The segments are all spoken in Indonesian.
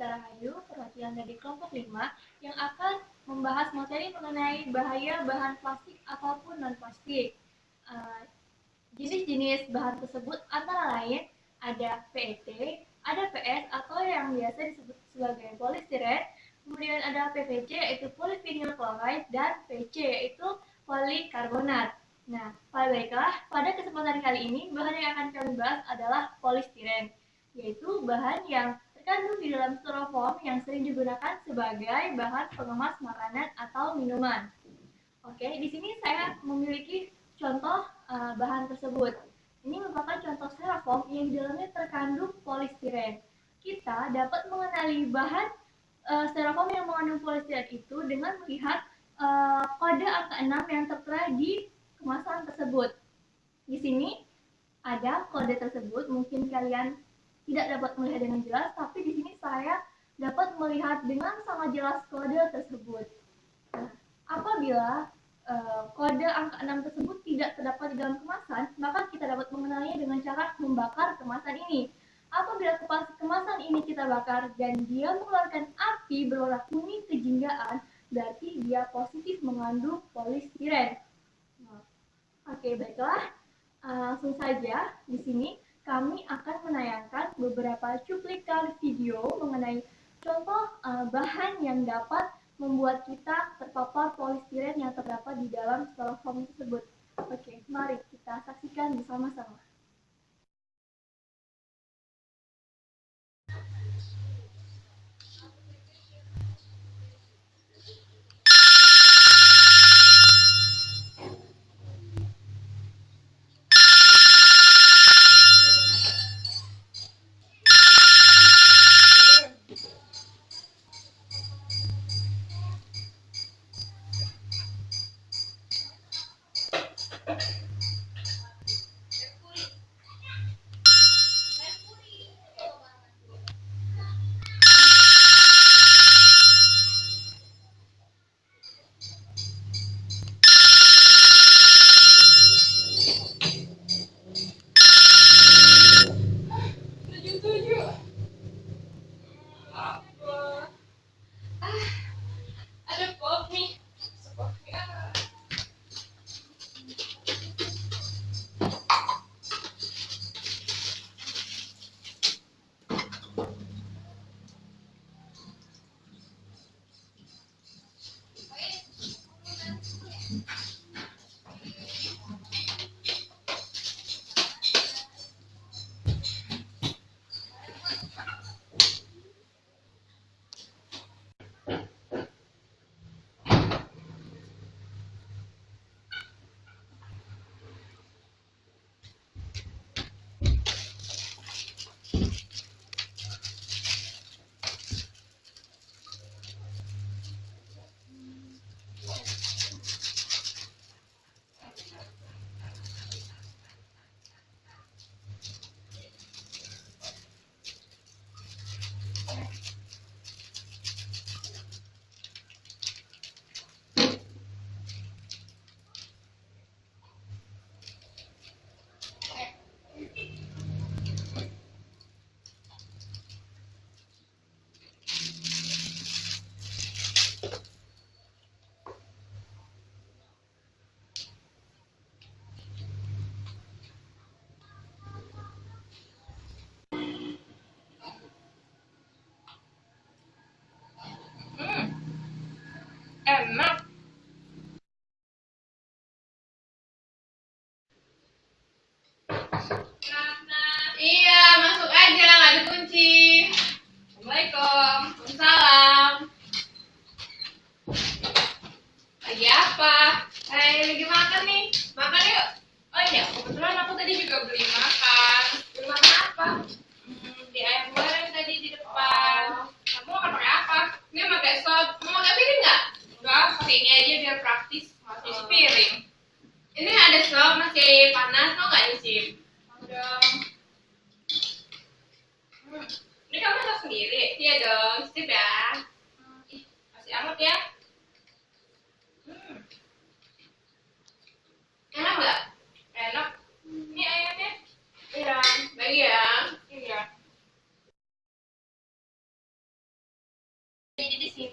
Rahayu, perwakilan dari kelompok 5 yang akan membahas materi mengenai bahaya bahan plastik ataupun non-plastik. Jenis-jenis bahan tersebut antara lain ada PET, ada PS atau yang biasa disebut sebagai polistiren, kemudian ada PVC yaitu polyvinyl chloride, dan PC yaitu polikarbonat. Nah, baiklah, pada kesempatan kali ini bahan yang akan kami bahas adalah polistiren, yaitu bahan yang terkandung di dalam styrofoam yang sering digunakan sebagai bahan pengemas makanan atau minuman. Oke, di sini saya memiliki contoh bahan tersebut. Ini merupakan contoh styrofoam yang di dalamnya terkandung polistiren. Kita dapat mengenali bahan styrofoam yang mengandung polistiren itu dengan melihat kode angka 6 yang tertera di kemasan tersebut. Di sini ada kode tersebut, mungkin kalian tidak dapat melihat dengan jelas, tapi di sini saya dapat melihat dengan sangat jelas kode tersebut. Nah, apabila kode angka 6 tersebut tidak terdapat di dalam kemasan, maka kita dapat mengenalinya dengan cara membakar kemasan ini. Apabila kemasan ini kita bakar dan dia mengeluarkan api berwarna kuning kejinggaan, berarti dia positif mengandung polistiren. Oke, baiklah. Langsung saja di sini kami akan menayangkan beberapa cuplikan video mengenai contoh bahan yang dapat membuat kita terpapar polistiren yang terdapat di dalam styrofoam tersebut. Oke, mari kita saksikan bersama-sama. Enak. Iya, masuk aja, nggak dikunci. Assalamualaikum. Waalaikumsalam. Lagi apa? Lagi makan nih. Makan yuk. Oh iya, kebetulan aku tadi juga beli makan. Beli makan apa? Di ayam goreng tadi di depan. Kamu makan pakai apa? Ini pakai sop. Mau pakai piring nggak? Enggak, pakai ini aja biar praktis. Masih piring. Ini ada sop masih panas, mau nggak nyicip? Dong. Ini kamu masak sendiri? Iya dong, sip ya. Masih amat ya. Enak nggak? Enak. Ini ayamnya. Iya, bagi ya. Iya.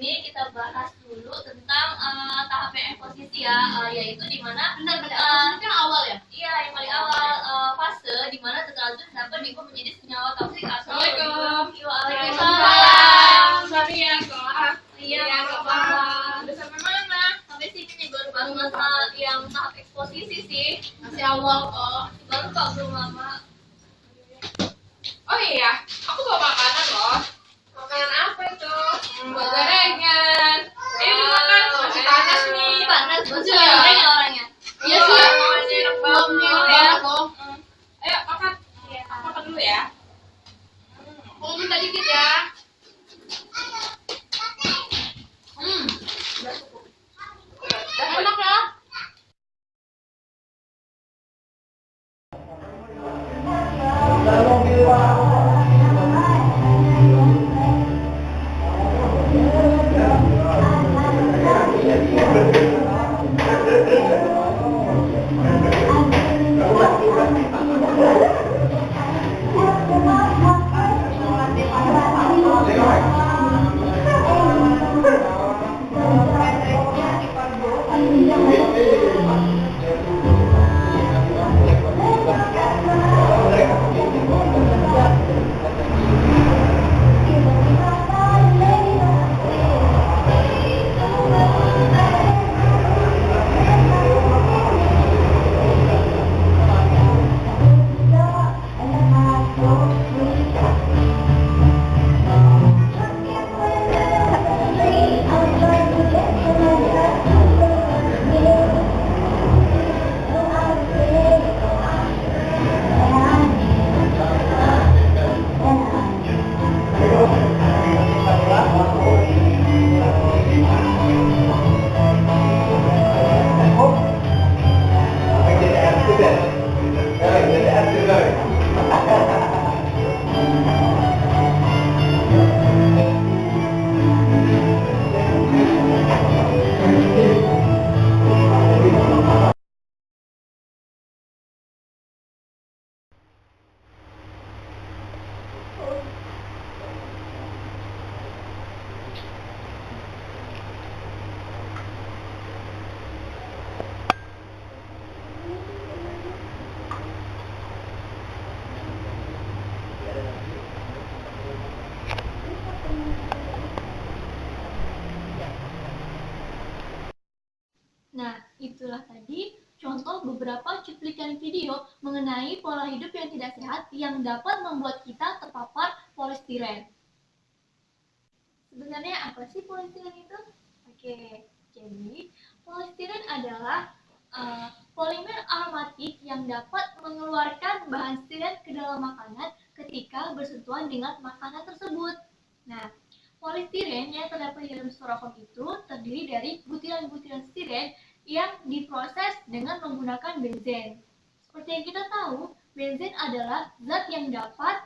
ini kita bahas dulu tentang tahap yang posisi ya, yaitu di mana Benar-benar yang awal ya? iya yang paling awal fase di mana tetrahydrogen dapat diubah menjadi senyawa toksik atau Assalamualaikum. Waalaikumsalam. Sorry ya, kelas. Iya, nggak apa-apa. Udah sampai mana? Sampai sini nih baru bahas yang tahap eksposisi sih. Masih awal kok. Baru kok belum lama. Oh iya, aku bawa makanan loh. Makanan apa itu? Buat gorengan. Ayo dimakan, masih panas nih. Panas, Betul betul ya? ya orangnya. Iya sih, makanya enak banget ya. Ayo makan. Iya. Makan dulu ya. Aku minta dikit ya. Enak ya? Nah, itulah tadi contoh beberapa cuplikan video mengenai pola hidup yang tidak sehat yang dapat membuat kita terpapar polistiren. Sebenarnya apa sih polistiren itu? Oke, jadi polistiren adalah polimer aromatik yang dapat mengeluarkan bahan stiren ke dalam makanan ketika bersentuhan dengan makanan tersebut. Nah, polistiren yang terdapat di dalam styrofoam itu terdiri dari butiran-butiran stiren yang diproses dengan menggunakan benzen. Seperti yang kita tahu, benzen adalah zat yang dapat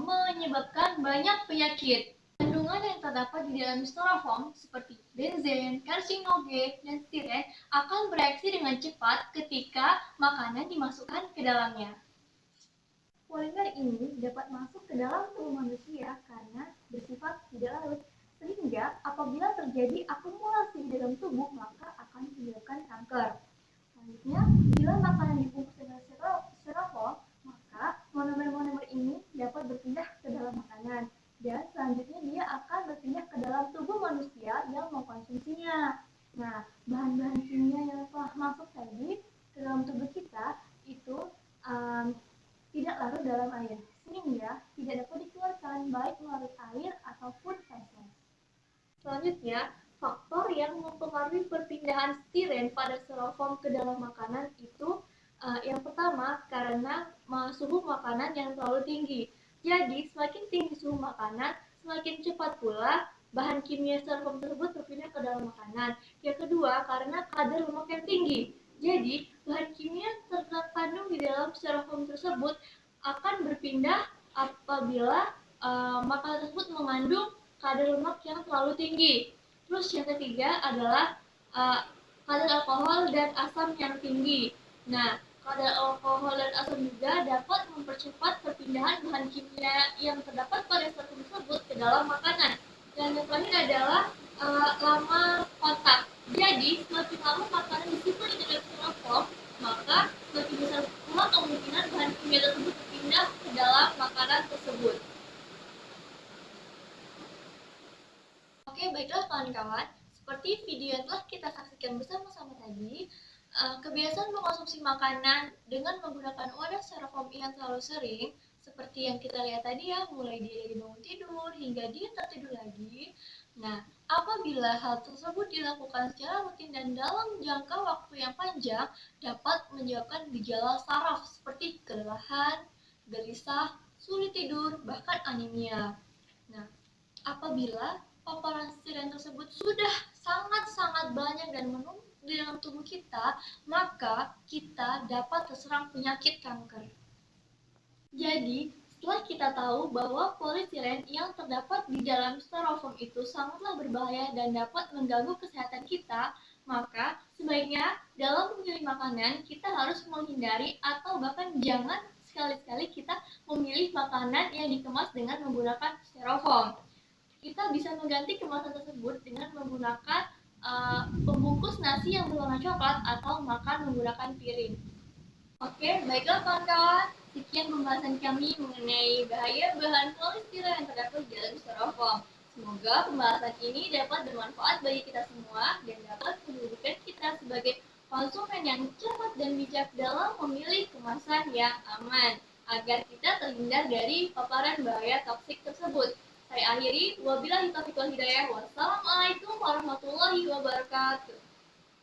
menyebabkan banyak penyakit. Kandungan yang terdapat di dalam styrofoam seperti benzen, karsinogen, dan stiren akan bereaksi dengan cepat ketika makanan dimasukkan ke dalamnya. Polimer ini dapat masuk ke dalam tubuh manusia karena bersifat tidak larut, sehingga apabila terjadi akumulasi di dalam tubuh maka akan menyebabkan kanker. Selanjutnya, bila makanan dibungkus dengan styrofoam, maka monomer-monomer ini dapat berpindah ke dalam makanan, dan selanjutnya dia akan berpindah ke dalam tubuh manusia yang mengkonsumsinya. Nah, bahan-bahan kimia yang telah masuk tadi ke dalam tubuh kita itu tidak larut dalam air, sehingga tidak dapat dikeluarkan baik melalui air ataupun feses. Selanjutnya, faktor yang mempengaruhi perpindahan stiren pada styrofoam ke dalam makanan itu yang pertama karena suhu makanan yang terlalu tinggi. Jadi, semakin tinggi suhu makanan, semakin cepat pula bahan kimia styrofoam tersebut berpindah ke dalam makanan. Yang kedua, karena kadar lemak yang tinggi. Jadi, bahan kimia terkandung di dalam styrofoam tersebut akan berpindah apabila makanan tersebut mengandung kadar lemak yang terlalu tinggi. Terus yang ketiga adalah kadar alkohol dan asam yang tinggi. Nah, kadar alkohol dan asam juga dapat mempercepat perpindahan bahan kimia yang terdapat pada styrofoam tersebut ke dalam makanan. Dan yang terakhir adalah lama kontak. Jadi, semakin lama makanan disimpan di dalam styrofoam, maka semakin besar pula kemungkinan bahan kimia tersebut berpindah ke dalam makanan tersebut. Oke, baiklah kawan-kawan. Seperti video yang telah kita saksikan bersama-sama tadi, kebiasaan mengkonsumsi makanan dengan menggunakan wadah styrofoam yang terlalu sering, seperti yang kita lihat tadi ya, mulai dari bangun tidur hingga dia tertidur lagi. Nah, apabila hal tersebut dilakukan secara rutin dan dalam jangka waktu yang panjang, dapat menyebabkan gejala saraf seperti kelelahan, gelisah, sulit tidur, bahkan anemia. Nah, apabila paparan stiren tersebut sudah sangat-sangat banyak dan menumpuk di dalam tubuh kita, maka kita dapat terserang penyakit kanker. Jadi, setelah kita tahu bahwa polistiren yang terdapat di dalam styrofoam itu sangatlah berbahaya dan dapat mengganggu kesehatan kita, maka sebaiknya dalam memilih makanan kita harus menghindari atau bahkan jangan sekali-sekali kita memilih makanan yang dikemas dengan menggunakan styrofoam. Kita bisa mengganti kemasan tersebut dengan menggunakan pembungkus nasi yang berwarna coklat atau makan menggunakan piring. Oke, baiklah kawan-kawan. Sekian pembahasan kami mengenai bahaya bahan polistiren yang terdapat di dalam styrofoam. Semoga pembahasan ini dapat bermanfaat bagi kita semua dan dapat menjadikan kita sebagai konsumen yang cermat dan bijak dalam memilih kemasan yang aman, agar kita terhindar dari paparan bahaya toksik tersebut. Saya akhiri, wabillahi taufiq wal hidayah. Wassalamualaikum warahmatullahi wabarakatuh.